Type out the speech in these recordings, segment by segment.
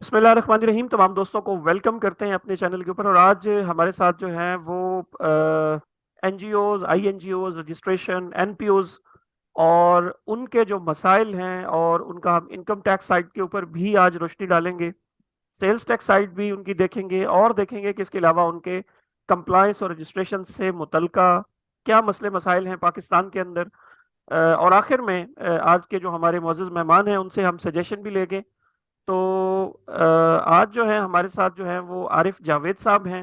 बिस्मिल्लाहिर्रहमानिर्रहीम। तमाम दोस्तों को वेलकम करते हैं अपने चैनल के ऊपर। और आज हमारे साथ जो हैं वो एनजीओज, आईएनजीओज, रजिस्ट्रेशन, एनपीओज और उनके जो मसाइल हैं और उनका हम इनकम टैक्स साइड के ऊपर भी आज रोशनी डालेंगे। सेल्स टैक्स साइड भी उनकी देखेंगे और देखेंगे कि इसके अलावा उनके कंप्लायंस और रजिस्ट्रेशन से मुतल्लिका क्या मसले मसाइल हैं पाकिस्तान के अंदर। और आखिर में आज के जो हमारे मोअज़्ज़ज़ मेहमान हैं उनसे हम सजेशन भी लेंगे। तो आज जो है हमारे साथ जो है वो आरिफ जावेद साहब हैं।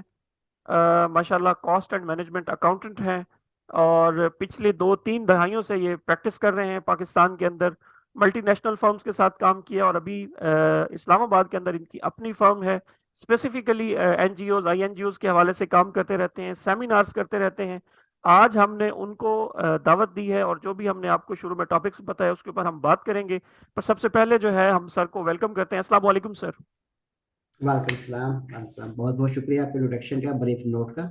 माशाल्लाह कॉस्ट एंड मैनेजमेंट अकाउंटेंट हैं और पिछले 2-3 दहाइयों से ये प्रैक्टिस कर रहे हैं पाकिस्तान के अंदर। मल्टीनेशनल फर्म्स के साथ काम किया और अभी इस्लामाबाद के अंदर इनकी अपनी फर्म है। स्पेसिफिकली एनजीओज, आईएनजीओज के हवाले से काम करते रहते हैं, सेमिनार्स करते रहते हैं। आज हमने उनको दावत दी है और जो भी हमने आपको शुरू में टॉपिक्स बताया उसके ऊपर हम बात करेंगे। पर सबसे पहले जो है हम सर को वेलकम करते हैं। अस्सलाम वालेकुम सर। वालेकुम सलाम। वालेकुम सलाम। बहुत बहुत शुक्रिया आपके इंट्रोडक्शन का, ब्रीफ नोट का।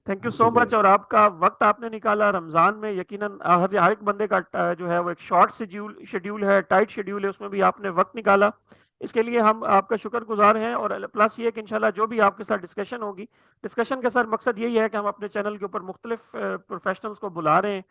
थैंक यू सो आपसे मच। और आपका वक्त आपने निकाला रमजान में, यकीनन हर एक बंदे का जो है वो एक शॉर्ट शेड्यूल शेड्यूल है, टाइट शेड्यूल है, उसमें भी आपने वक्त निकाला। इसके लिए हम आपका शुक्रगुजार हैं। और प्लस ये कि इंशाल्लाह जो भी आपके साथ डिस्कशन होगी, डिस्कशन का सर मकसद यही है कि हम अपने चैनल के ऊपर मुख्तलिफ प्रोफेशनल्स को बुला रहे हैं।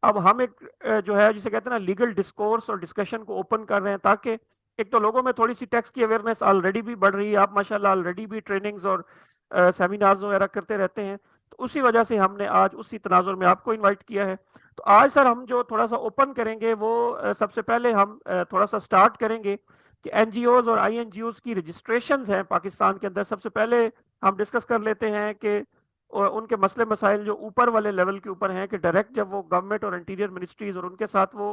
अब हम एक जो है जिसे कहते हैं ना लीगल डिस्कोर्स और डिस्कशन को ओपन कर रहे हैं, ताकि एक तो लोगों में थोड़ी सी टैक्स की अवेयरनेस ऑलरेडी भी बढ़ रही है। आप माशाल्लाह ऑलरेडी भी ट्रेनिंग्स और सेमिनार्स वगैरह करते रहते हैं, तो उसी वजह से हमने आज उसी तनाजुर में आपको इनवाइट किया है। तो आज सर हम जो थोड़ा सा ओपन करेंगे वो सबसे पहले हम थोड़ा सा स्टार्ट करेंगे कि एनजीओज और आईएनजीओज की रजिस्ट्रेशंस हैं पाकिस्तान के अंदर। सबसे पहले हम डिस्कस कर लेते हैं कि और उनके मसले मसाइल जो ऊपर वाले लेवल के ऊपर हैं, कि डायरेक्ट जब वो गवर्नमेंट और इंटीरियर मिनिस्ट्रीज और उनके साथ वो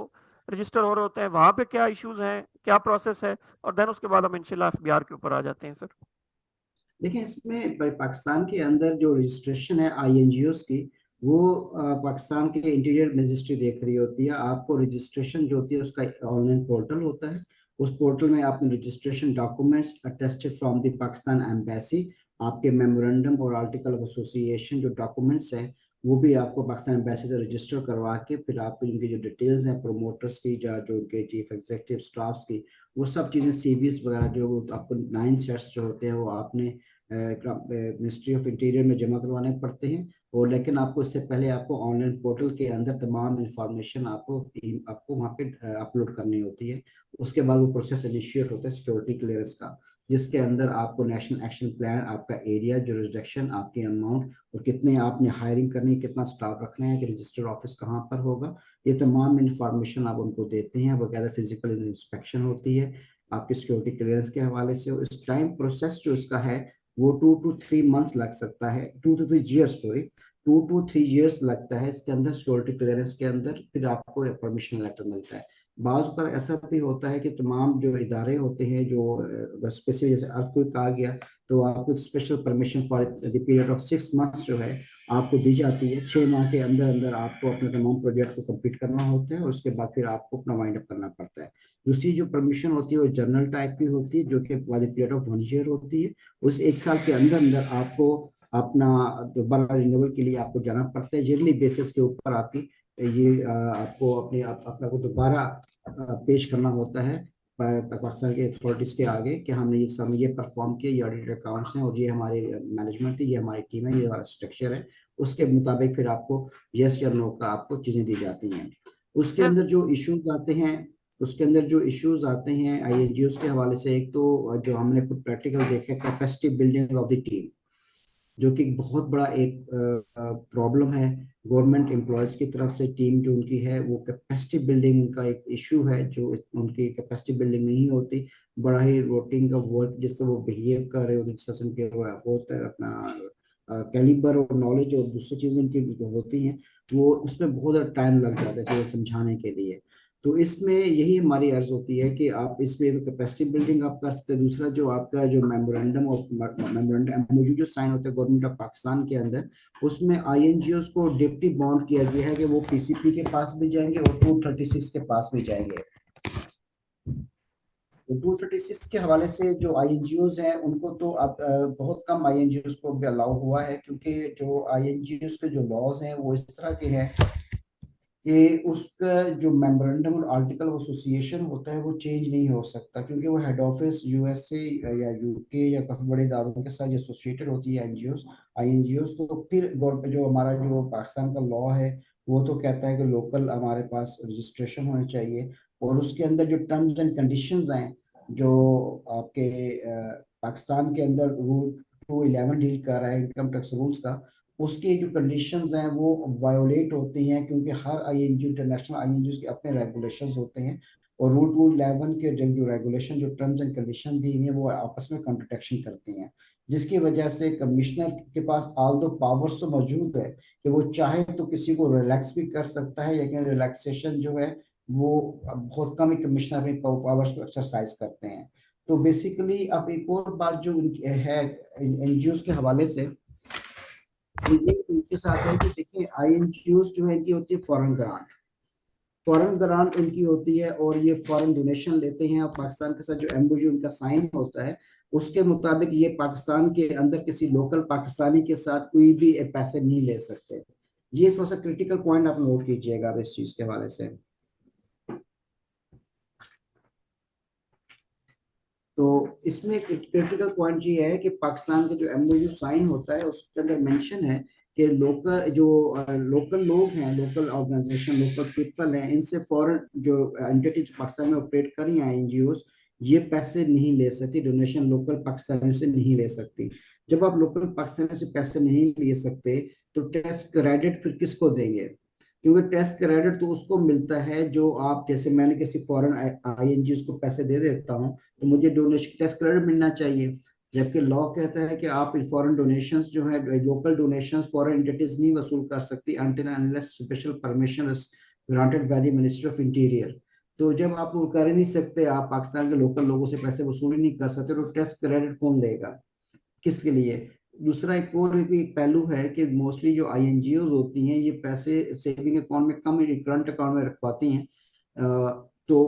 रजिस्टर हो रहे होते हैं वहां पे क्या इश्यूज हैं, क्या प्रोसेस है। और देन उसके बाद हम इंशाल्लाह एफबीआर के ऊपर आ जाते हैं सर। देखिए, इसमें पाकिस्तान के अंदर जो रजिस्ट्रेशन है आईएनजीओस की, वो पाकिस्तान के इंटीरियर मिनिस्ट्री देख रही होती है। आपको रजिस्ट्रेशन जो होती है उसका ऑनलाइन पोर्टल होता है। उस पोर्टल में आपने registration documents attested from the Pakistan embassy, आपके मेमोरेंडम और आर्टिकल ऑफ एसोसिएशन जो डॉक्यूमेंट्स हैं, वो भी आपको पाकिस्तान एम्बेसी से रजिस्टर करवा के फिर आपको उनकी जो डिटेल्स हैं प्रोमोटर्स की, जो उनके चीफ एग्जीक्यूटिव स्टाफ्स की, वो सब चीज़ें सीवीज वगैरह जो आपको 9 सेट्स जो होते हैं वो आपने मिनिस्ट्री ऑफ इंटीरियर में जमा करवाने पड़ते हैं। और लेकिन आपको इससे पहले आपको ऑनलाइन पोर्टल के अंदर तमाम इंफॉर्मेशन आपको वहाँ पे अपलोड करनी होती है। उसके बाद वो प्रोसेस इनिशिएट होता है सिक्योरिटी क्लियरेंस का, जिसके अंदर आपको नेशनल एक्शन प्लान, आपका एरिया, जुरिसडिक्शन, आपकी अमाउंट और कितने आपने हायरिंग करनी है, कितना स्टाफ रखना है, कि रजिस्टर्ड ऑफिस कहाँ पर होगा, ये तमाम इंफॉर्मेशन आप उनको देते हैं। वगैरह फिजिकल इंस्पेक्शन होती है आपकी सिक्योरिटी क्लियरेंस के हवाले से। और इस टाइम प्रोसेस जो इसका है वो 2 to 3 मंथ्स लग सकता है, 2 to 3 years, sorry, 2 to 3 years लगता है इसके अंदर सिक्योरिटी क्लियरेंस के अंदर, फिर आपको परमिशन लेटर मिलता है। बाज़ का ऐसा भी होता है कि तमाम जो इदारे होते हैं, जो अगर स्पेसिफिक जैसे अर्थक्वेक आ गया, तो आपको special permission for the period of 6 months जो है आपको दी जाती है। 6 माह के अंदर अंदर आपको अपने तमाम प्रोजेक्ट को कंप्लीट करना होता है और उसके बाद फिर आपको अपना वाइंड अप करना पड़ता है। दूसरी जो परमिशन होती है वो जनरल टाइप की होती है, जो कि वाली पीरियड ऑफ 1 year होती है। उस 1 साल के अंदर अंदर आपको अपना दोबारा रिन्यूअल के लिए आपको जाना पड़ता है। ईयरली बेसिस के ऊपर आपकी ये आपको अपना को दोबारा पेश करना होता है पाकिस्तान के अथॉरिटीज के आगे, कि हमने ये सब ये परफॉर्म किया, ये ऑडिट अकाउंट्स हैं और ये हमारे मैनेजमेंट है, ये हमारी टीम है, ये हमारा स्ट्रक्चर है। उसके मुताबिक फिर आपको यस या नो का आपको चीज़ें दी जाती हैं। उसके यस। अंदर जो इश्यूज आते हैं उसके अंदर जो इश्यूज आते हैं आईएनजीओस के हवाले से, एक तो जो हमने खुद प्रैक्टिकल देखा, capacity building of the team, जो कि बहुत बड़ा एक प्रॉब्लम है गवर्नमेंट एम्प्लॉयज़ की तरफ से। टीम जो उनकी है वो कैपेसिटी बिल्डिंग उनका एक इशू है, जो उनकी कैपेसिटी बिल्डिंग नहीं होती। बड़ा ही रूटीन का वर्क जिस तरह वो बिहेव कर रहे होते हैं, जिस तरह से उनके वो होता है अपना कैलिबर और नॉलेज और दूसरी चीज़ें उनकी जो होती हैं, वो उसमें बहुत ज़्यादा टाइम लग जाता है चीज़ें समझाने के लिए। तो इसमें यही हमारी अर्ज होती है कि आप इसमें तो कैपेसिटी बिल्डिंग आप कर सकते हैं। दूसरा जो आपका जो मेमोरेंडम एमओयू जो साइन होता है गवर्नमेंट ऑफ पाकिस्तान के अंदर, उसमें आईएनजीओस को डिप्टी बॉन्ड किया गया है कि वो पीसीपी के पास भी जाएंगे और 236 के पास भी जाएंगे। तो 236 के हवाले से जो आईएनजीओस हैं उनको तो अब बहुत कम आईएनजीओस को भी अलाउ हुआ है, क्योंकि जो आईएनजीओस के जो लॉज हैं वो इस तरह के हैं कि उसका जो मेमोरेंडम और आर्टिकल ऑफ एसोसिएशन होता है वो चेंज नहीं हो सकता, क्योंकि वो हेड ऑफिस यूएसए या यूके या काफी बड़े इदारों के साथ एसोसिएटेड होती है, एनजीओस, आईएनजीओस। तो फिर जो हमारा जो पाकिस्तान का लॉ है वो तो कहता है कि लोकल हमारे पास रजिस्ट्रेशन होनी चाहिए, और उसके अंदर जो टर्म्स एंड कंडीशंस हैं, जो आपके पाकिस्तान के अंदर रूल 211 डील कर रहा है इनकम टैक्स रूल्स का, उसकी जो कंडीशंस हैं वो वायोलेट होती हैं, क्योंकि हर आईएनजी, इंटरनेशनल आईएनजी के अपने रेगुलेशंस होते हैं, और रूल 211 के जो रेगुलेशन, जो टर्म्स एंड कंडीशन दी हुई हैं, वो आपस में कॉन्ट्रडिक्शन करती हैं, जिसकी वजह से कमिश्नर के पास ऑल दो पावर्स तो मौजूद है कि वो चाहे तो किसी को रिलैक्स भी कर सकता है, लेकिन रिलैक्सेशन जो है वो बहुत कम ही कमिश्नर अपनी पावर्स को एक्सरसाइज करते हैं। तो बेसिकली अब एक और बात जो है एनजीओ के हवाले से, ये इनके साथ है कि देखिए आईएनजीओ जो है इनकी होती है फॉरेन ग्रांट, फॉरेन ग्रांट इनकी होती है, और ये फॉरेन डोनेशन लेते हैं, और पाकिस्तान के साथ जो एमओयू इनका साइन होता है उसके मुताबिक ये पाकिस्तान के अंदर किसी लोकल पाकिस्तानी के साथ कोई भी पैसे नहीं ले सकते। ये थोड़ा सा क्रिटिकल पॉइंट आप नोट कीजिएगा अब इस चीज के हवाले से। तो इसमें क्रिटिकल पॉइंट ये है कि पाकिस्तान का जो एमओयू साइन होता है उसके अंदर मेंशन है कि लोकल जो लोकल लोग हैं, लोकल ऑर्गेनाइजेशन, लोकल पीपल हैं, इनसे फॉरेन जो एंटिटी पाकिस्तान में ऑपरेट कर रही हैं एनजीओज, ये पैसे नहीं ले सकती, डोनेशन लोकल पाकिस्तानियों से नहीं ले सकती। जब आप लोकल पाकिस्तानियों से पैसे नहीं ले सकते तो टैक्स क्रेडिट फिर किसको देंगे? क्योंकि टैक्स क्रेडिट तो उसको मिलता है जो आप, जैसे मैंने किसी फॉरेन आईएनजी को पैसे दे देता हूँ तो मुझे डोनेशन टैक्स क्रेडिट मिलना चाहिए, जबकि लॉ कहता है कि आप फॉरेन डोनेशंस जो है, लोकल डोनेशंस फॉरेन एंटिटीज नहीं वसूल कर सकती until unless special permission is granted by the ministry of interior. तो जब आप वो कर ही नहीं सकते, आप पाकिस्तान के लोकल लोगों से पैसे वसूल ही नहीं कर सकते, तो टैक्स क्रेडिट कौन लेगा, किसके लिए? दूसरा एक और भी एक पहलू है कि मोस्टली जो आईएनजीओ होती हैं ये पैसे सेविंग अकाउंट में कम, करंट अकाउंट में रखवाती हैं। तो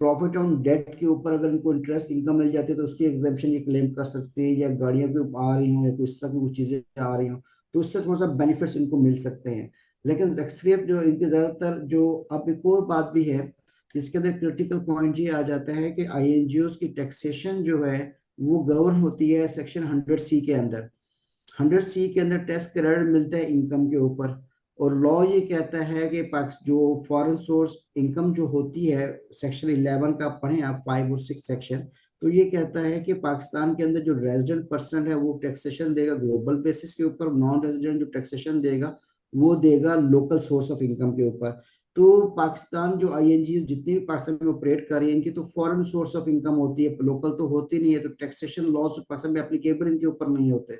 प्रॉफिट ऑन डेट के ऊपर अगर इनको इंटरेस्ट इनकम मिल जाती है तो उसकी एग्जेम्पशन ये क्लेम कर सकते हैं, या गाड़ियां भी आ रही हों या कोई इस तरह की कुछ चीजें आ रही हों तो उससे थोड़ा सा बेनिफिट्स इनको मिल सकते हैं। लेकिन अक्सरियत जो इनके ज्यादातर जो, अब एक और बात भी है जिसके अंदर क्रिटिकल पॉइंट ये आ जाता है कि आईएनजीओ की टैक्सेशन जो है वो गवर्न होती है सेक्शन 100C के अंदर। 100C के अंदर टैक्स क्रेडिट मिलता है इनकम के ऊपर, और लॉ ये कहता है कि जो फॉरेन सोर्स इनकम जो होती है, सेक्शन 11 का पढ़ें आप, 5 और 6 सेक्शन, तो ये कहता है कि पाकिस्तान के अंदर जो रेजिडेंट पर्सन है वो टैक्सेशन देगा ग्लोबल बेसिस के ऊपर, नॉन रेजिडेंट जो टैक्सेशन देगा वो देगा लोकल सोर्स ऑफ इनकम के ऊपर। तो पाकिस्तान जो आईएनजी जितनी भी पाकिस्तान में ऑपरेट कर रही है इनकी तो फॉरेन सोर्स ऑफ इनकम होती है, लोकल तो होती नहीं है, तो टैक्सेशन लॉज पाकिस्तान में एप्लीकेबल इनके ऊपर नहीं होते।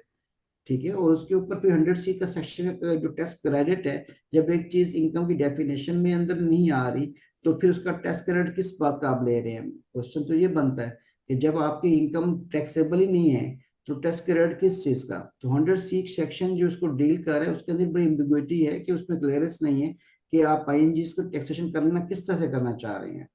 ठीक है, और उसके ऊपर फिर 100C का सेक्शन जो टैक्स क्रेडिट है, जब एक चीज इनकम की डेफिनेशन में अंदर नहीं आ रही तो फिर उसका टैक्स क्रेडिट किस बात का आप ले रहे हैं? क्वेश्चन तो ये बनता है कि जब आपकी इनकम टैक्सेबल ही नहीं है तो टैक्स क्रेडिट किस चीज का? तो 100C सेक्शन जो उसको डील कर रहा है उसके अंदर बड़ी एम्बिग्युइटी है कि उसमें क्लियरेंस नहीं है कि आप आईएनजी को टैक्सेशन करना किस तरह से करना चाह रहे हैं।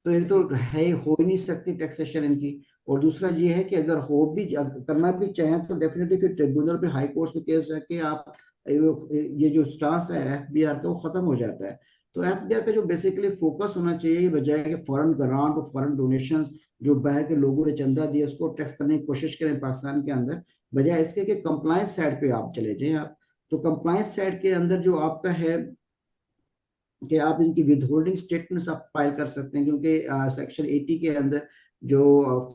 तो एक तो है, हो ही नहीं सकती टैक्सेशन इनकी, और दूसरा ये है कि अगर हो भी करना भी चाहें तो डेफिनेटली फिर ट्रिब्यूनल पे, हाई कोर्ट में केस है कि आप ये जो स्टांस है एफबीआर का वो खत्म हो जाता है। तो एफबीआर का जो बेसिकली फोकस होना चाहिए, बजाय कि फॉरेन ग्रांट और फॉरेन डोनेशंस जो बाहर के लोगों ने चंदा दिया उसको टैक्स करने की कोशिश करें पाकिस्तान के अंदर, बजाय इसके कि कंप्लायंस साइड पे आप चले जाएं आप। तो कंप्लायंस साइड के अंदर जो आपका है कि आप इनकी विद होल्डिंग स्टेटमेंट्स आप फाइल कर सकते हैं, क्योंकि सेक्शन 80 के अंदर जो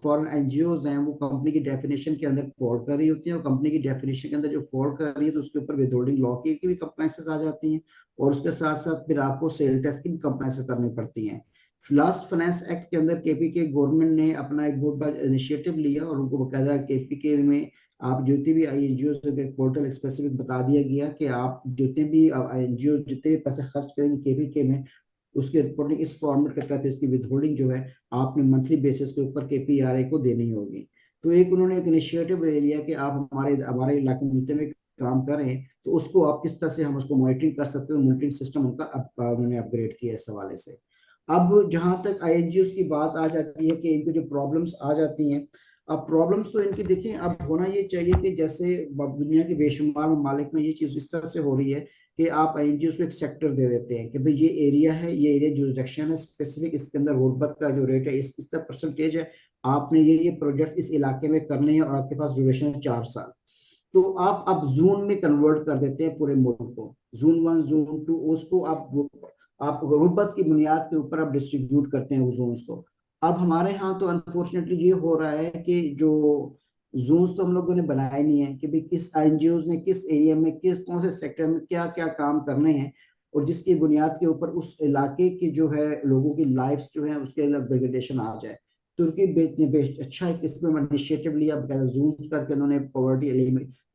फॉरेन एनजीओज हैं वो कंपनी की डेफिनेशन के अंदर फॉल कर रही होती है, और कंपनी की डेफिनेशन के अंदर जो फॉल कर रही है तो उसके ऊपर विद होल्डिंग लॉ की भी कंप्लाइंसेस आ जाती हैं, और उसके साथ साथ फिर आपको सेल टैक्स की भी कंप्लाइंसेस करनी पड़ती हैं। लास्ट फाइनेंस एक्ट के अंदर केपीके गवर्नमेंट ने अपना एक बहुत बड़ा इनिशिएटिव लिया, और उनको बकायदा केपीके में आप जितने भी एनजीओ पोर्टल स्पेसिफिक बता दिया गया कि आप जितने भी एनजीओ जितने भी पैसे खर्च करेंगे केपीके में, उसकी रिपोर्टिंग इस फॉर्मेट के तहत इसकी विदहोल्डिंग जो है आपने मंथली बेसिस के ऊपर केपीआरए को देनी होगी। तो एक उन्होंने एक इनिशिएटिव ले लिया कि आप हमारे हमारे इलाके में जितने भी काम करें तो उसको आप किस तरह से हम उसको मॉनिटरिंग कर सकते हैं, मॉनिटरिंग सिस्टम उनका उन्होंने अपग्रेड किया इस हवाले से। अब जहां तक आईएनजीओ की बात आ जाती है कि इनको जो प्रॉब्लम्स आ जाती हैं, अब प्रॉब्लम्स तो इनकी देखें, अब होना ये चाहिए कि जैसे दुनिया के बेशुमार ममालिक में ये चीज़ इस तरह से हो रही है कि आप एनजीओ को एक सेक्टर दे देते हैं कि भाई ये एरिया है, ये एरिया जुरिसडिक्शन है स्पेसिफिक, इसके अंदर गुर्बत का जो रेट है इस तरह परसेंटेज है, आपने ये प्रोजेक्ट इस इलाके में करने हैं और आपके पास ड्यूरेशन है 4 साल। तो आप अब जोन में कन्वर्ट कर देते हैं पूरे मुल्क को, जोन 1 जोन 2, उसको आप गुर्बत की बुनियाद के ऊपर आप डिस्ट्रीब्यूट करते हैं उस जोन्स को। अब हमारे यहाँ तो अनफॉर्चुनेटली ये हो रहा है कि जो जोन्स तो हम लोगों ने बनाए नहीं है कि भाई किस एनजीओ ने किस एरिया में किस कौन से सेक्टर में क्या क्या काम करने हैं, और जिसकी बुनियाद के ऊपर उस इलाके की जो है लोगों की लाइफ जो है उसके अलग डिग्रेडेशन आ जाए। तुर्की अच्छा एक इसमें इनिशिएटिव लिया, जूम करके उन्होंने पॉवर्टी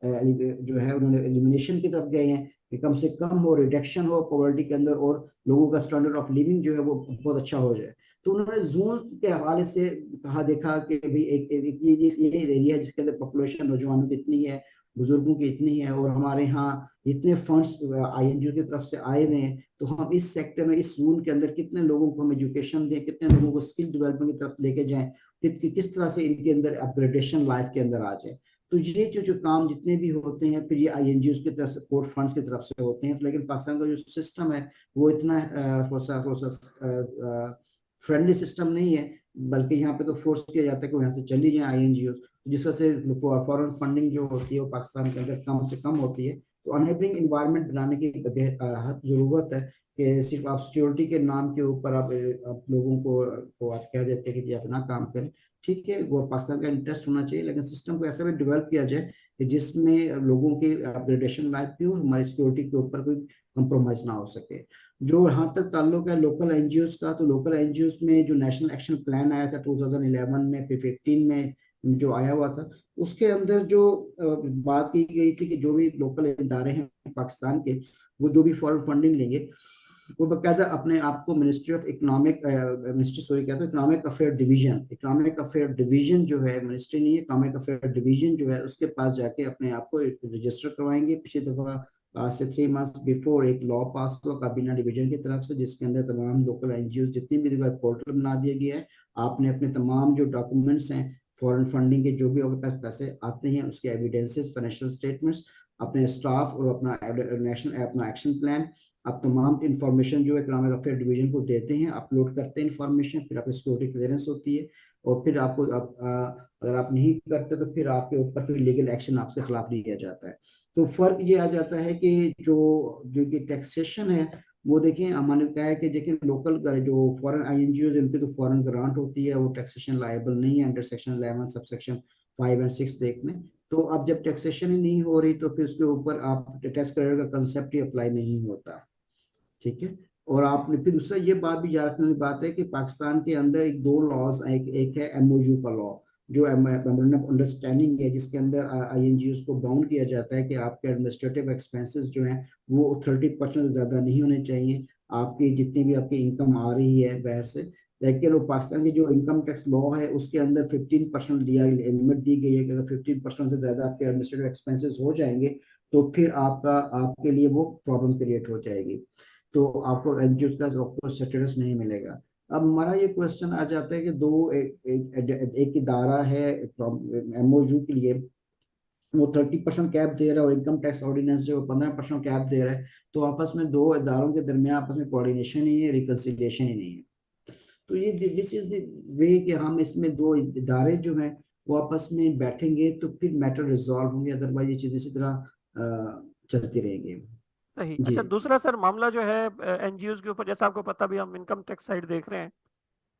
जो है उन्होंने एलिमिनेशन की तरफ गए हैं कि कम से कम हो, रिडक्शन हो पॉवर्टी के अंदर, और लोगों का स्टैंडर्ड ऑफ लिविंग जो है वो बहुत अच्छा हो जाए। तो उन्होंने जून के हवाले से कहा, देखा कि भाई ये एरिया है जिसके अंदर पॉपुलेशन नौजवानों की इतनी है, बुजुर्गों की इतनी है, और हमारे यहाँ इतने फंड्स आईएनजीओ की तरफ से आए हुए हैं, तो हम इस सेक्टर में इस जोन के अंदर कितने लोगों को हम एजुकेशन दें, कितने लोगों को स्किल डेवलपमेंट की तरफ लेके जाएं, किस तरह से इनके अंदर अपग्रेडेशन लाइफ के अंदर आ जाए। तो ये जो काम जितने भी होते हैं फिर ये आईएनजीओ की तरफ से, कोर्ट फंड्स की तरफ से होते हैं, तो लेकिन पाकिस्तान का जो सिस्टम है वो इतना फ्रेंडली सिस्टम नहीं है, बल्कि यहाँ पे तो फोर्स किया जाता है कि वो यहाँ से चली जाए आईएनजीओ, जिस वजह से फॉरेन फंडिंग जो होती है वो पाकिस्तान के अंदर कम से कम होती है। तो अनहेबलिंग इन्वायरमेंट बनाने की जरूरत है कि सिर्फ आप सिक्योरिटी के नाम के ऊपर आप लोगों को आप कह देते हैं कि जी अपना काम करें। ठीक है, वो पाकिस्तान का इंटरेस्ट होना चाहिए, लेकिन सिस्टम को ऐसा भी डेवलप किया जाए कि जिसमें लोगों की अपग्रेडेशन लाइफ भी हो, हमारी सिक्योरिटी के ऊपर कोई कंप्रोमाइज ना हो सके। जो यहाँ तक ताल्लुक है लोकल एनजीओ का, तो लोकल एनजीओ में जो नेशनल एक्शन प्लान आया था 2011 में, फिर 15 में जो आया हुआ था, उसके अंदर जो बात की गई थी कि जो भी लोकल इदारे हैं पाकिस्तान के, वो जो भी फॉरेन फंडिंग लेंगे वो बकायदा अपने आप को ministry of economic ministry sorry कहते हैं इकोनॉमिक अफेयर डिवीजन जो है, मिनिस्ट्री नहीं है, इकोनॉमिक अफेयर डिवीजन जो है उसके पास जाके अपने आप को रजिस्टर करवाएंगे। पिछली दफा आज से 3 मंथ्स बिफोर एक लॉ पास हुआ काबीना डिवीजन की तरफ से, जिसके अंदर तमाम लोकल एनजीओ जितनी भी जगह पोर्टल बना दिया गया है। आपने अपने तमाम जो डॉक्यूमेंट्स हैं फॉरेन फंडिंग के, जो भी आपके पास पैसे आते हैं उसके एविडेंसेस, फाइनेंशियल स्टेटमेंट्स, अपने स्टाफ और अपना नेशनल अपना एक्शन प्लान, आप तमाम इंफॉर्मेशन जो है इकोनॉमिक अफेयर डिवीजन को देते हैं, अपलोड करते हैं इंफॉर्मेशन, फिर आपकी सिक्योरिटी क्लियरेंस होती है, और फिर आपको अगर आप नहीं करते तो फिर आपके ऊपर फिर लीगल एक्शन आपके खिलाफ लिया जाता है। तो फर्क ये आ जाता है कि जो कि टैक्सेशन है वो देखिए, हमने कहा है कि देखिए लोकल जो फॉरेन आईएनजीओ जिनकी तो फॉरेन ग्रांट होती है वो टैक्सेशन लायबल नहीं है अंडर सेक्शन 11 सब सेक्शन 5 और 6 देखने। तो अब जब टैक्सेशन ही नहीं हो रही तो फिर उसके ऊपर आप टैक्स क्रेडिट का कंसेप्ट ही अप्लाई नहीं होता। ठीक है। और आपने फिर दूसरा ये बात भी याद रखने वाली बात है कि पाकिस्तान के अंदर एक दो लॉज, एक है एमओयू का लॉ, जो मेमोरेंडम ऑफ अंडरस्टैंडिंग है, जिसके अंदर आईएनजीओ को बाउंड किया जाता है कि आपके एडमिनिस्ट्रेटिव एक्सपेंसेस जो हैं वो 30% से ज्यादा नहीं होने चाहिए, आपकी जितनी भी आपकी इनकम आ रही है बाहर से। लेकिन वो पाकिस्तान की जो इनकम टैक्स लॉ है उसके अंदर 15% दिया लिमिट दी गई है कि अगर 15% से ज्यादा आपके एडमिनिस्ट्रेटिव एक्सपेंसेस हो जाएंगे तो फिर आपके लिए वो प्रॉब्लम क्रिएट हो जाएगी, तो आपको एनजीओ का आपको स्टेटस नहीं मिलेगा। अब हमारा ये क्वेश्चन आ जाता है कि एक इदारा है एमओयू के लिए, वो 30% कैप दे रहा है और इनकम टैक्स ऑर्डिनेंस जो 15% कैप दे रहा है, तो आपस में दो इदारों के दरमियान आपस में कोऑर्डिनेशन ही नहीं है, रिकंसिलिएशन ही नहीं है। तो ये दिस इज द वे कि हम इसमें दो इदारे जो हैं वो आपस में बैठेंगे तो फिर मैटर रिजॉल्व होंगे, अदरवाइज ये चीज़ इसी तरह चलती रहेगी। सही। जी। अच्छा, दूसरा सर मामला जो है एनजीओज के ऊपर, जैसा आपको पता भी हम इनकम टैक्स साइड देख रहे हैं,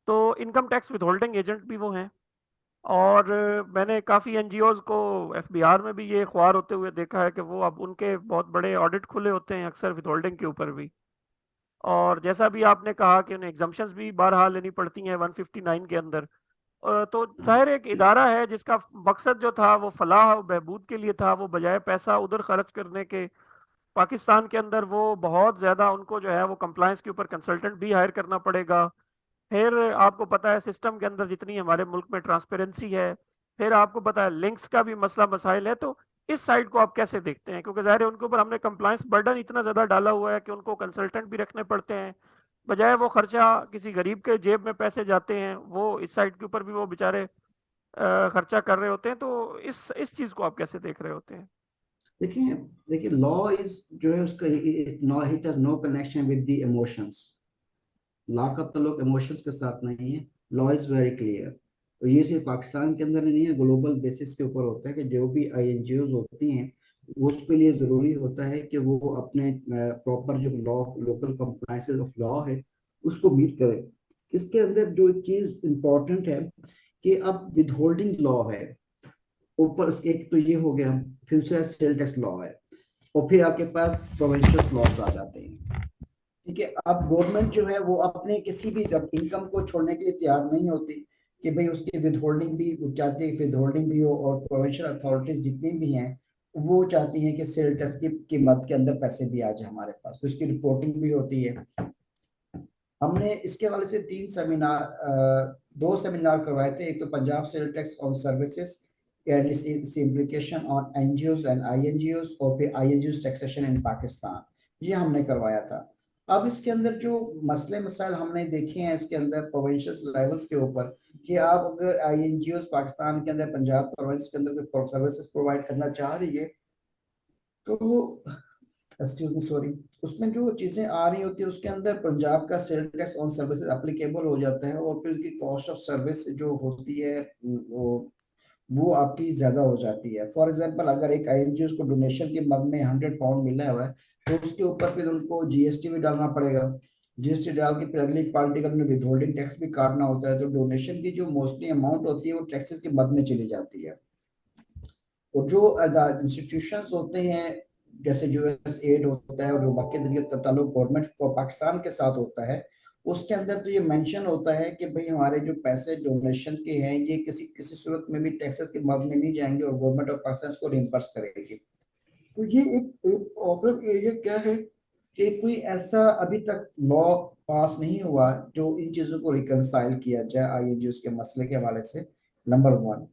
तो इनकम टैक्स विथहोल्डिंग एजेंट भी वो हैं। और मैंने काफ़ी एनजीओज को एफबीआर में भी ये ख्वार होते हुए देखा है कि वो अब उनके बहुत बड़े ऑडिट खुले होते हैं अक्सर विथहोल्डिंग के ऊपर भी। और जैसा भी आपने कहा कि उन्हें एग्जाम्पशंस भी बारहा लेनी पड़ती हैं 159 के अंदर। तो जाहिर एक इदारा है जिसका मकसद जो था वो फलाह और बहबूद के लिए था, वो बजाय पैसा उधर खर्च करने के पाकिस्तान के अंदर वो बहुत ज़्यादा उनको जो है वो कंप्लायंस के ऊपर कंसल्टेंट भी हायर करना पड़ेगा। फिर आपको पता है सिस्टम के अंदर जितनी हमारे मुल्क में ट्रांसपेरेंसी है, फिर आपको पता है लिंक्स का भी मसला मसाइल है। तो इस साइड को आप कैसे देखते हैं, क्योंकि ज़ाहिर है उनके ऊपर हमने कंप्लायंस बर्डन इतना ज़्यादा डाला हुआ है कि उनको कंसल्टेंट भी रखने पड़ते हैं, बजाय वो खर्चा किसी गरीब के जेब में पैसे जाते हैं, वो इस साइड के ऊपर भी वो बेचारे खर्चा कर रहे होते हैं। तो इस चीज़ को आप कैसे देख रहे होते हैं? देखिए देखिए लॉ इज जो है उसका, no, it has no connection with the emotions. Law का ताल्लुक इमोशंस के साथ नहीं है। Law is very clear. और ये सिर्फ पाकिस्तान के अंदर नहीं है, ग्लोबल बेसिस के ऊपर होता है कि जो भी आईएनजीओज होती हैं उसके लिए जरूरी होता है कि वो अपने प्रॉपर जो law, local compliances of law है उसको मीट करें। इसके अंदर जो चीज इंपॉर्टेंट है कि अब विद होल्डिंग लॉ है, ऊपर एक तो ये हो गया, फ्यूचर सेल टैक्स लॉ है, और फिर आपके पास प्रोविंशियल लॉज आ जाते हैं। ठीक है, अब गवर्नमेंट जो है वो अपने किसी भी इनकम को छोड़ने के लिए तैयार नहीं होती कि भाई उसकी विद होल्डिंग भी, वो चाहती है विद होल्डिंग भी हो, और प्रोविंशियल अथॉरिटीज जितनी भी हैं वो चाहती हैं कि सेल टैक्स की कीमत के अंदर पैसे भी आ जाए हमारे पास, तो इसकी रिपोर्टिंग भी होती है। हमने इसके हवाले से दो सेमिनार करवाए थे। एक तो Punjab sale tax on services and its implication on NGOs and INGOs, और फिर आईएनजीओज टैक्सेशन इन पाकिस्तान, ये हमने करवाया था। अब इसके अंदर जो मसले मसाइल हमने देखे हैं इसके अंदर प्रोविंशियल लेवल्स के ऊपर, कि आप अगर आईएनजीओज पाकिस्तान के अंदर पंजाब प्रोविंस के अंदर कोई सर्विसेज प्रोवाइड करना चाह रही है, तो एक्सक्यूज मी सॉरी, उसमें जो चीजें आ रही होती है उसके अंदर पंजाब का cell tax on services applicable हो जाता है, और फिर उसकी कॉस्ट ऑफ सर्विस जो होती है वो आपकी ज्यादा हो जाती है। फॉर एग्जांपल अगर एक आईएनजी उसको डोनेशन के मद में 100 पाउंड मिला हुआ है, तो उसके ऊपर फिर उनको जीएसटी भी डालना पड़ेगा। जीएसटी डाल के फिर अगली पार्टी का विद होल्डिंग टैक्स भी काटना होता है, तो डोनेशन की जो मोस्टली अमाउंट होती है वो टैक्सेस के मद में चली जाती है। और जो इंस्टीट्यूशंस होते हैं जैसे यूएस एड होता है और जो बाकी तरीके ताल्लुक गवर्नमेंट को पाकिस्तान के साथ होता है, उसके अंदर तो ये मेंशन होता है कि भाई हमारे जो पैसे डोनेशन के हैं ये किसी किसी सूरत में भी टैक्सेस के मद में नहीं जाएंगे और गवर्नमेंट ऑफ पाकिस्तान इसको रिम्बर्स करेगी। तो ये एक प्रॉब्लम एरिया क्या है कि कोई ऐसा अभी तक लॉ पास नहीं हुआ जो इन चीजों को रिकंसाइल किया जाए आईएनजी के मसले के हवाले से, नंबर वन।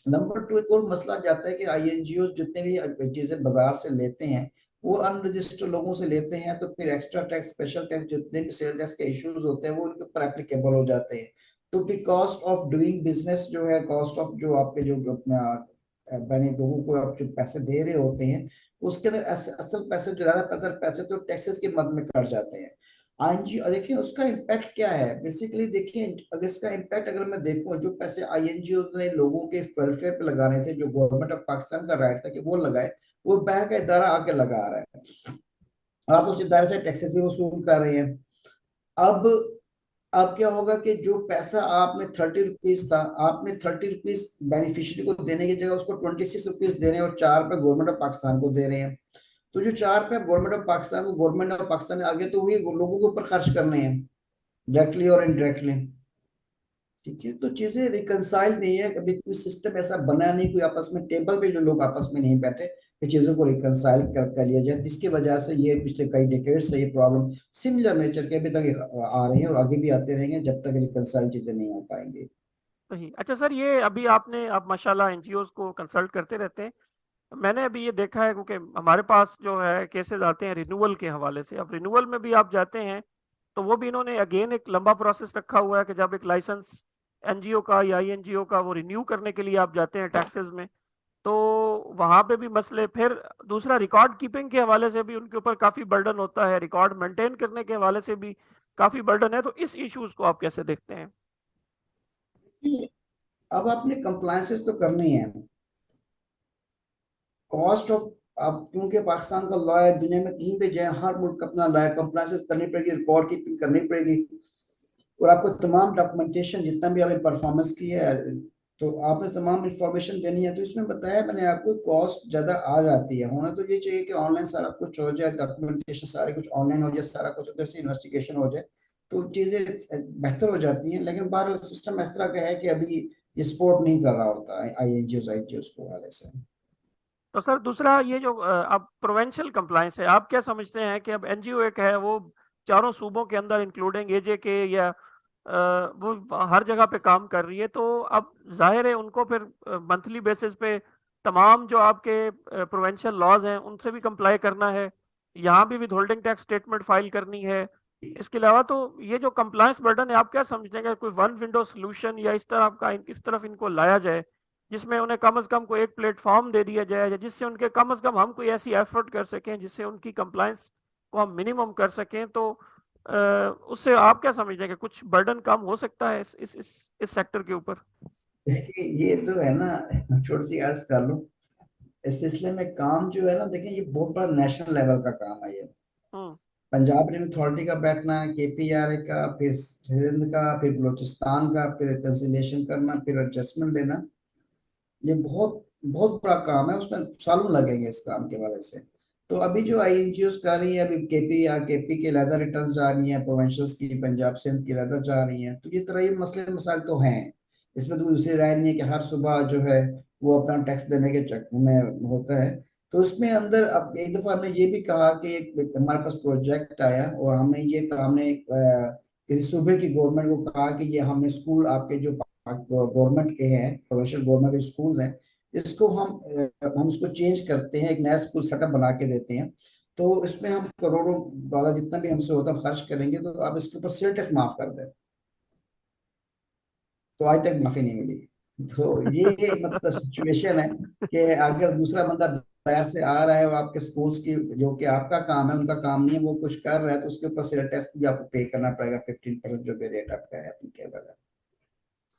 नंबर टू, एक और मसला जाता है कि आईएनजीओ जितने भी चीजें बाजार से लेते हैं वो अनरजिस्टर्ड लोगों से लेते हैं, तो फिर एक्स्ट्रा टैक्स, स्पेशल टैक्स, जितने भी सेल टैक्स के इश्यूज होते हैं वो उनके ऊपर एप्लीकेबल हो जाते हैं। तो फिर कॉस्ट ऑफ डूइंग बिजनेस जो है, कॉस्ट ऑफ जो आपके जो अपना बने लोगों को आप जो पैसे दे रहे होते हैं उसके अंदर असल पैसे, जो ज्यादा पैदर पैसे तो टैक्सेस के मद में कट जाते हैं। आईएनजीओ देखिए उसका इम्पैक्ट क्या है, बेसिकली देखिए अगर इसका इम्पैक्ट अगर मैं देखूं, जो पैसे आईएनजीओ ने लोगों के वेलफेयर पे लगाने थे, जो गवर्नमेंट ऑफ पाकिस्तान का राइट था कि वो लगाए, वो बाहर का इदारा आके लगा रहा है। आप उस इदारे से टैक्सेस भी वसूल कर रहे हैं। अब अब क्या होगा कि जो पैसा आपने 30 रुपीज था, आपने 30 रुपीज बेनिफिशियरी को देने की जगह उसको 26 रुपीज दे रहे हैं, और 4 रुपए गवर्नमेंट ऑफ पाकिस्तान को दे रहे हैं। तो जो 4 रुपए गवर्नमेंट ऑफ पाकिस्तान को, गवर्नमेंट ऑफ पाकिस्तान ने आगे तो वही लोगों के ऊपर खर्च करने हैं, डायरेक्टली और इनडायरेक्टली। ठीक है, तो चीजें रिकंसाइल नहीं है, कभी कोई सिस्टम ऐसा बना नहीं, कोई आपस में टेबल पे जो लोग आपस में नहीं बैठे कि चीजों को रिकंसाइल कर लिया जाए, जिसकी वजह से ये पिछले कई डिकेड से ये प्रॉब्लम सिमिलर नेचर के अभी तक आ रही है और आगे भी आते रहेंगे जब तक रिकंसाइल चीजें नहीं हो पाएंगी। सही। अच्छा सर, ये अभी आपने, आप माशाल्लाह एनजीओज को कंसल्ट करते रहते हैं। मैंने अभी ये देखा है क्योंकि हमारे पास जो है केसेस आते हैं रिन्यूअल के हवाले से। अब रिन्यूअल में भी आप जाते हैं तो वो भी इन्होंने अगेन एक लंबा प्रोसेस रखा हुआ है कि जब एक लाइसेंस एनजीओ का या आईएनजीओ का वो रिन्यू करने के लिए आप जाते हैं टैक्सेस में, तो वहां पे भी मसले। फिर दूसरा, रिकॉर्ड कीपिंग के हवाले से भी उनके ऊपर काफी बर्डन होता है, रिकॉर्ड मेंटेन करने के हवाले से भी काफी बर्डन है। तो इस इश्यूज को आप कैसे देखते हैं? अब आपने कंप्लायंसेस तो करनी है, कॉस्ट ऑफ, अब क्योंकि पाकिस्तान का लॉ है, दुनिया में कहीं पे जाए हर मुल्क अपना लॉ है, कंप्लायंसेस करनी पड़ेगी, रिकॉर्ड कीपिंग करनी पड़ेगी, और आपको तमाम डॉक्यूमेंटेशन जितना भी आपने परफॉर्मेंस की है तो आपने तमाम इंफॉर्मेशन देनी है। तो इसमें बताया मैंने आपको, कॉस्ट ज्यादा आ जाती है। होना तो ये चाहिए कि ऑनलाइन सारा कुछ हो जाए, डॉक्यूमेंटेशन सारे कुछ ऑनलाइन हो जाए, सारा कुछ उधर से इन्वेस्टिगेशन हो जाए, तो चीजें बेहतर हो जाती हैं। लेकिन बाहर सिस्टम इस तरह का है कि अभी ये सपोर्ट नहीं कर रहा होता आई एन जी को वाले से। तो सर दूसरा, ये जो अब प्रोवेंशियल कंप्लायंस है, आप क्या समझते हैं कि अब एनजीओ एक है वो चारों सूबों के अंदर इंक्लूडिंग एजे के या वो हर जगह पे काम कर रही है, तो अब जाहिर है उनको फिर मंथली बेसिस पे तमाम जो आपके प्रोवेंशियल लॉज हैं उनसे भी कंप्लाई करना है, यहाँ भी with holding tax statement file करनी है। इसके अलावा तो ये जो कंप्लायंस बर्डन है, आप क्या समझते हैं कि कोई वन विंडो सोल्यूशन या इस तरह का इस तरफ इनको लाया जाए जिसमें उन्हें कम से कम कोई एक प्लेटफॉर्म दे दिया जाए, जिससे उनके कम से कम हम कोई ऐसी एफर्ट कर सकें जिससे उनकी कंप्लायंस को हम मिनिमम कर सकें। तो उससे आप क्या समझते हैं कि कुछ बर्डन कम हो सकता है इस सेक्टर के ऊपर? देखिए ये तो है ना, छोटी सी अर्ज कर लूं, इस सिलसिले में काम जो है ना, देखिए ये बहुत बड़ा नेशनल लेवल का काम है ये। हम्म। पंजाब रेवेन्यू अथॉरिटी का बैठना, केपीआरए का, फिर सिंध का, फिर बलूचिस्तान का, फिर रिकंसिलिएशन करना, फिर एडजस्टमेंट लेना, ये बहुत बहुत बड़ा काम है, उसमें सालों लगेंगे इस काम के वजह से। तो अभी जो आईएनजीओस कर रही है, अभी केपी के लैदा रिटर्न जा रही है, प्रोविंशियल्स की पंजाब सिंध की लैदा जा रही है, तो ये तरह ये मसले मसाइल तो हैं। इसमें तो दूसरी राय नहीं है कि हर सुबह जो है वो अपना टैक्स देने के चक्कर में होता है। तो उसमें अंदर अब एक दफा हमने ये भी कहा कि एक हमारे पास प्रोजेक्ट आया और हमने ये कहा, हमने किसी सूबे की गवर्नमेंट को कहा कि ये हमने स्कूल आपके जो गवर्नमेंट के हैं, प्रोविंशियल गवर्नमेंट के स्कूल्स हैं, इसको हम इसको चेंज करते हैं, एक नया स्कूल सेटअप बना के देते हैं। तो इसमें हम करोड़ों डॉलर जितना भी हमसे होता है खर्च करेंगे, तो आप इसके ऊपर सेल टैक्स माफ कर दें। तो आज तक माफी नहीं मिली। तो ये मतलब सिचुएशन है कि अगर दूसरा बंदा बाहर से आ रहा है और आपके स्कूल्स की जो कि आपका काम है उनका काम नहीं है, वो कुछ कर रहा है, तो उसके ऊपर सेल टैक्स भी आपको पे करना पड़ेगा, 15% जो भी रेट आपका है applicable है।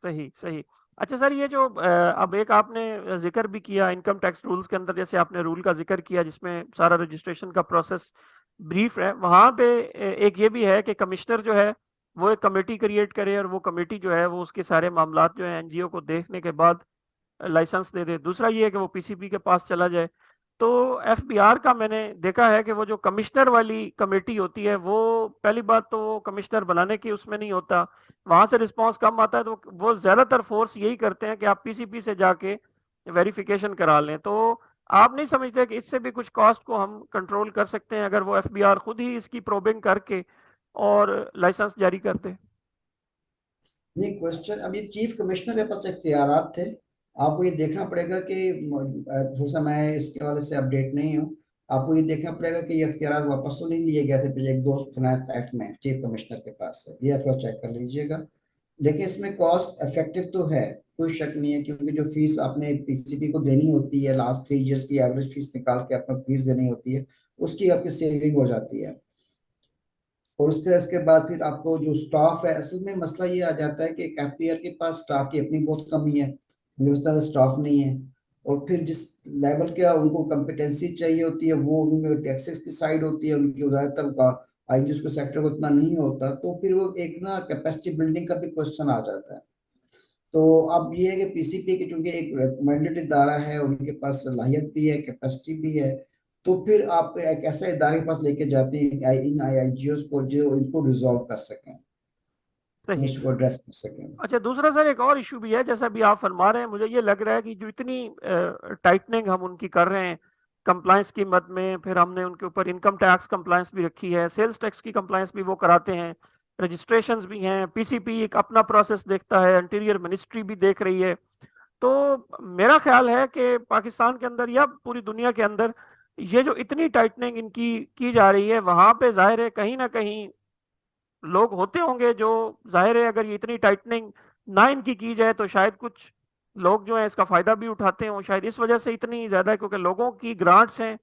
सही सही। अच्छा सर, ये जो अब एक आपने जिक्र भी किया इनकम टैक्स रूल्स के अंदर, जैसे आपने रूल का जिक्र किया जिसमें सारा रजिस्ट्रेशन का प्रोसेस ब्रीफ है, वहां पे एक ये भी है कि कमिश्नर जो है वो एक कमेटी क्रिएट करे, और वो कमेटी जो है वो उसके सारे मामलात जो है एनजीओ को देखने के बाद लाइसेंस दे दे। दूसरा ये है कि वो पीसीबी के पास चला जाए। तो एफबीआर का मैंने देखा है कि वो जो कमिश्नर वाली कमेटी होती है, वो पहली बात तो वो कमिश्नर बनाने की उसमें नहीं होता, वहां से रिस्पांस कम आता है, तो वो ज्यादातर फोर्स यही करते हैं कि आप पीसीबी से जाके वेरिफिकेशन करा लें। तो आप नहीं समझते कि इससे भी कुछ कॉस्ट को हम कंट्रोल कर सकते हैं अगर वो एफबीआर खुद ही इसकी प्रोबिंग करके और लाइसेंस जारी कर दे? नहीं, क्वेश्चन, अब ये चीफ कमिश्नर के पास इख्तियारात थे। आपको ये देखना पड़ेगा कि थोड़ा सा मैं इसके वाले से अपडेट नहीं हूँ। आपको ये देखना पड़ेगा कि ये इख्तियारात वापस तो नहीं लिए गए थे पिछले एक दो फाइनेंस एक्ट में चीफ कमिश्नर के पास से, ये आप चेक कर लीजिएगा। देखिए इसमें कॉस्ट इफेक्टिव तो है, कोई शक नहीं है, क्योंकि जो फीस आपने पीसीपी को देनी होती है, लास्ट 3 इयर्स की एवरेज फीस निकाल के अपना फीस देनी होती है, उसकी आपकी सेविंग हो जाती है। और उसके बाद फिर आपको जो स्टाफ है, असल में मसला ये आ जाता है कि एक एफपीआर के पास स्टाफ की अपनी बहुत कमी है, व्यवस्था स्टाफ नहीं है। और फिर जिस लेवल का उनको कम्पिटेंसी चाहिए होती है वो उनमें टैक्सेस की साइड होती है उनकी, ज्यादातर का आई को सेक्टर को इतना नहीं होता, तो फिर वो एक ना कैपेसिटी बिल्डिंग का भी क्वेश्चन आ जाता है। तो अब ये है कि पीसीपी की चूंकि एक रिकमेंडेड इदारा है, उनके पास सलाहियत भी है, कैपेसिटी भी है, तो फिर आप एक ऐसा इदारे के पास लेके जाते हैं इन आईआईजीओस को जो इनको रिजॉल्व कर सकें, सही। इसको एड्रेस कर सकें। अच्छा, दूसरा सर एक और इशू भी है, जैसा भी आप फरमा रहे हैं, मुझे ये लग रहा है कि जो इतनी टाइटनिंग हम उनकी कर रहे हैं कंप्लायंस की मद में, फिर हमने उनके ऊपर इनकम टैक्स कंप्लायंस भी रखी है, सेल्स टैक्स की कंप्लायंस भी वो कराते हैं, रजिस्ट्रेशंस भी हैं, पीसीपी एक अपना प्रोसेस देखता है, इंटीरियर मिनिस्ट्री भी देख रही है। तो मेरा ख्याल है कि पाकिस्तान के अंदर या पूरी दुनिया के अंदर ये जो इतनी टाइटनिंग इनकी की जा रही है, वहां पे जाहिर है कहीं ना कहीं लोग होते होंगे जो, जाहिर है अगर ये इतनी टाइटनिंग ना इनकी की जाए तो शायद कुछ लोग जो है इसका फायदा भी उठाते हो, शायद इस वजह से इतनी ज्यादा, क्योंकि लोगों की ग्रांट्स हैं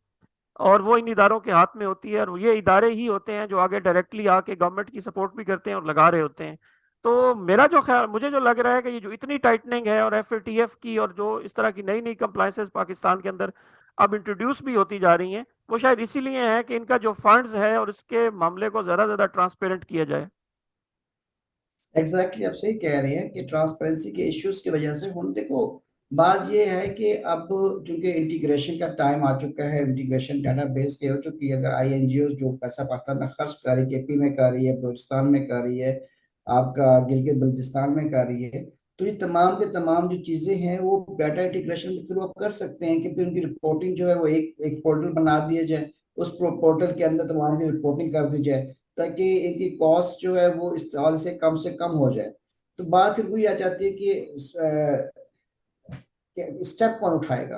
और वो इन इदारों के हाथ में होती है, और ये इदारे ही होते हैं जो आगे डायरेक्टली आके गवर्नमेंट की सपोर्ट भी करते हैं और लगा रहे होते हैं। तो मेरा जो ख्याल, मुझे जो लग रहा है कि ये जो इतनी टाइटनिंग है और एफएटीएफ की और जो इस तरह की नई नई कंप्लायंसेस पाकिस्तान के अंदर अब इंट्रोड्यूस भी होती जा रही हैं, वो शायद इसीलिए है कि इनका जो फंड्स है और इसके मामले को ज्यादा ज्यादा ट्रांसपेरेंट किया जाए। एग्जैक्टली आप सही कह रहे हैं कि ट्रांसपेरेंसी के इश्यूज की वजह से हम देखो, बात ये है कि अब चूंकि इंटीग्रेशन का टाइम आ चुका है, इंटीग्रेशन डाटा बेस के हो चुकी है, अगर आईएनजीओ जो पैसा पाकिस्तान में खर्च कर रही है, केपी में कर रही है, बलूचिस्तान में कर रही है, आपका गिलगित बल्तिस्तान में कर रही है, तो ये तमाम के तमाम जो चीजें हैं वो डाटा इंटीग्रेशन के थ्रू आप कर सकते हैं कि फिर उनकी रिपोर्टिंग जो है वो एक एक पोर्टल बना दिया जाए, उस पोर्टल के अंदर तमाम की रिपोर्टिंग कर दी जाए, ताकि इनकी कॉस्ट जो है वो इस साल से कम हो जाए। तो बात फिर वही आ जाती है कि स्टेप कौन उठाएगा,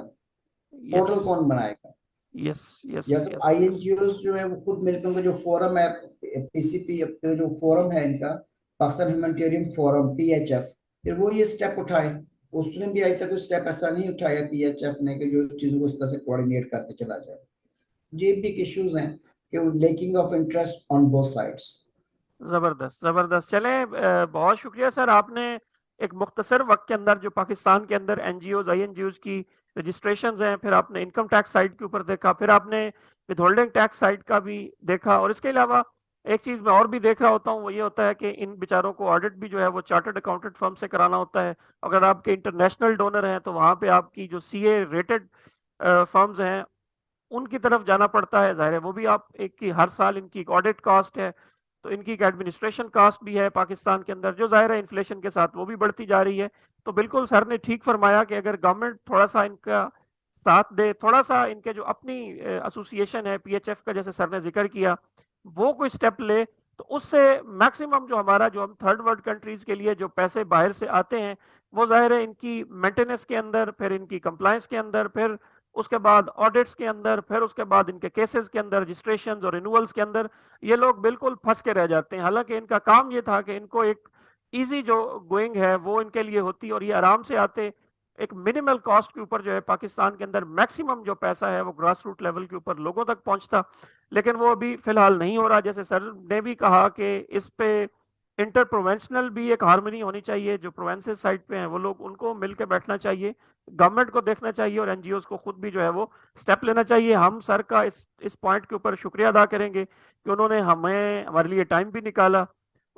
यस, पोर्टल कौन बनाएगा। यस, यस, या तो यस, यस। आईएनजीओ जो है वो खुद मिलकर उनका जो फोरम है, पीसीपी जो फोरम है इनका, पाकिस्तान ह्यूमैनिटेरियन फोरम, पीएचएफ, फिर वो ये स्टेप उठाए उसने भी अभी तक कोई स्टेप ऐसा नहीं उठाया पीएचएफ ने कि जो चीजों को उस तरह से कोऑर्डिनेट करके चला जाए। ये बिग इश्यूज हैं कि lacking of interest on both sides. जबरदस्त जबरदस्त। चले, बहुत शुक्रिया सर, आपने एक मुख्तसर वक्त के अंदर जो पाकिस्तान के अंदर एनजीओज आईएनजीओज की रजिस्ट्रेशंस हैं, फिर आपने इनकम टैक्स साइड के ऊपर देखा, फिर आपने विदहोल्डिंग टैक्स साइड का भी देखा, और इसके अलावा एक चीज मैं और भी देख रहा होता हूँ, वो ये होता है कि इन बेचारों को ऑडिट भी जो है वो चार्टर्ड अकाउंटेंट फर्म से कराना होता है। अगर आपके इंटरनेशनल डोनर हैं तो वहां पे आपकी जो सीए रेटेड फर्म्स हैं उनकी तरफ जाना पड़ता है, जाहिर है वो भी आप एक की हर साल इनकी ऑडिट कॉस्ट है, तो इनकी एक एडमिनिस्ट्रेशन कॉस्ट भी है पाकिस्तान के अंदर, जो जाहिर है इन्फ्लेशन के साथ वो भी बढ़ती जा रही है। तो बिल्कुल सर ने ठीक फरमाया कि अगर गवर्नमेंट थोड़ा सा इनका साथ दे, थोड़ा सा इनके जो अपनी एसोसिएशन है पीएचएफ का, जैसे सर ने जिक्र किया, वो कोई स्टेप ले, तो उससे मैक्सिमम जो हमारा जो हम थर्ड वर्ल्ड कंट्रीज के लिए जो पैसे बाहर से आते हैं, वो जाहिर है इनकी मेंटेनेंस के अंदर, फिर इनकी कंप्लायंस के अंदर, फिर उसके बाद ऑडिट्स के अंदर, फिर उसके बाद इनके केसेस के अंदर, रजिस्ट्रेशन और रिन्यूअल्स के अंदर, ये लोग बिल्कुल फंस के रह जाते हैं। हालांकि इनका काम ये था कि इनको एक इजी जो गोइंग है वो इनके लिए होती, और ये आराम से आते, एक मिनिमल कॉस्ट के ऊपर जो है पाकिस्तान के अंदर मैक्सिमम जो पैसा है वो ग्रास रूट लेवल के ऊपर लोगों तक पहुंचता। लेकिन वो अभी फिलहाल नहीं हो रहा। जैसे सर ने भी कहा कि इस पे इंटर प्रोवेंशनल भी एक हार्मनी होनी चाहिए, जो प्रोवेंसेस साइड पे हैं वो लोग, उनको मिलकर बैठना चाहिए, गवर्नमेंट को देखना चाहिए, और एनजीओज को खुद भी जो है वो स्टेप लेना चाहिए। हम सर का इस पॉइंट के ऊपर शुक्रिया अदा करेंगे कि उन्होंने हमें हमारे लिए टाइम भी निकाला।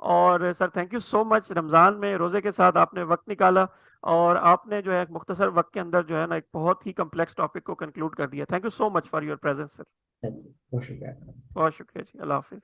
और sir thank you so much, Ramzan में रोज़े के साथ आपने वक्त निकाला, और आपने जो है एक मुख्तसर वक्त के अंदर जो है ना एक बहुत ही कम्प्लेक्स टॉपिक को कंक्लूड कर दिया। Thank you so much for your presence sir. बहुत शुक्रिया। बहुत शुक्रिया जी, अल्लाह हाफिज़।